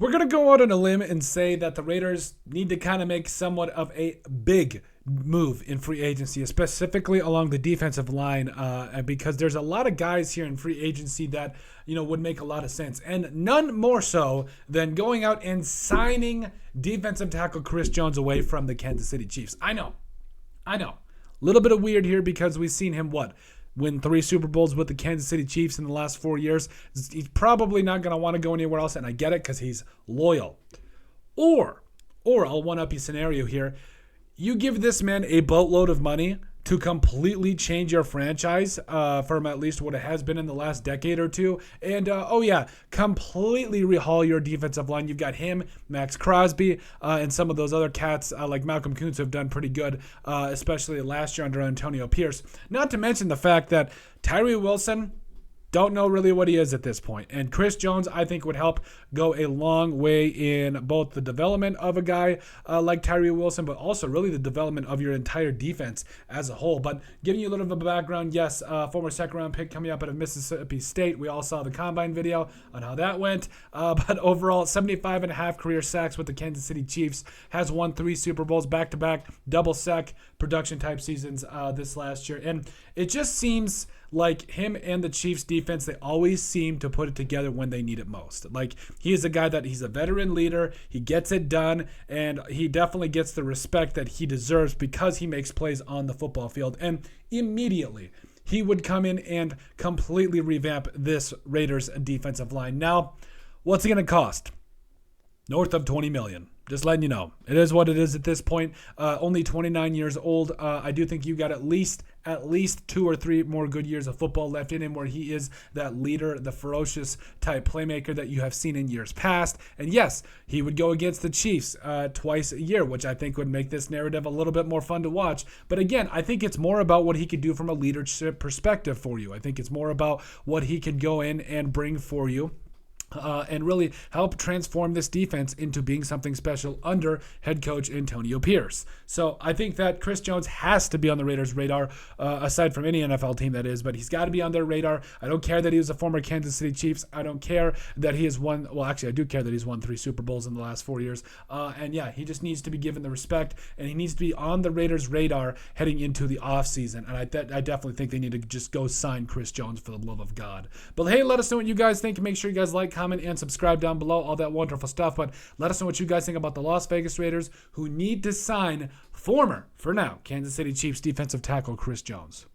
We're going to go out on a limb and say that the Raiders need to kind of make somewhat of a big move in free agency, specifically along the defensive line, because there's a lot of guys here in free agency that, would make a lot of sense. And none more so than going out and signing defensive tackle Chris Jones away from the Kansas City Chiefs. I know. A little bit of weird here because we've seen him, win 3 Super Bowls with the Kansas City Chiefs in the last 4 years. He's probably not going to want to go anywhere else, and I get it because he's loyal. Or I'll one-up you scenario here. You give this man a boatload of money to completely change your franchise from at least what it has been in the last decade or two. And, completely rehaul your defensive line. You've got him, Max Crosby, and some of those other cats like Malcolm Kuntz have done pretty good, especially last year under Antonio Pierce. Not to mention the fact that Tyree Wilson, don't know really what he is at this point. And Chris Jones, I think, would help go a long way in both the development of a guy like Tyree Wilson, but also really the development of your entire defense as a whole. But giving you a little bit of a background, yes, former second-round pick coming up out of Mississippi State. We all saw the Combine video on how that went. But overall, 75.5 career sacks with the Kansas City Chiefs. Has won 3 Super Bowls back-to-back, double-sack production-type seasons this last year. And it just seems like him and the Chiefs defense, they always seem to put it together when they need it most. Like, he is a guy that he's a veteran leader. He gets it done, and he definitely gets the respect that he deserves because he makes plays on the football field. And immediately, he would come in and completely revamp this Raiders defensive line. Now, what's it going to cost? North of $20 million. Just letting you know. It is what it is at this point. Only 29 years old. I do think you got at least 2 or 3 more good years of football left in him where he is that leader, the ferocious type playmaker that you have seen in years past. And yes, he would go against the Chiefs twice a year, which I think would make this narrative a little bit more fun to watch. But again, I think it's more about what he could do from a leadership perspective for you. I think it's more about what he could go in and bring for you. And really help transform this defense into being something special under head coach Antonio Pierce. So I think that Chris Jones has to be on the Raiders' radar, aside from any NFL team that is, but he's got to be on their radar. I don't care that he was a former Kansas City Chiefs. I don't care that he has won, well, actually, I do care that he's won 3 Super Bowls in the last 4 years. And yeah, he just needs to be given the respect, and he needs to be on the Raiders' radar heading into the offseason. And I definitely think they need to just go sign Chris Jones for the love of God. But hey, let us know what you guys think. Make sure you guys like, comment, and subscribe down below, all that wonderful stuff. But let us know what you guys think about the Las Vegas Raiders, who need to sign former, for now, Kansas City Chiefs defensive tackle Chris Jones.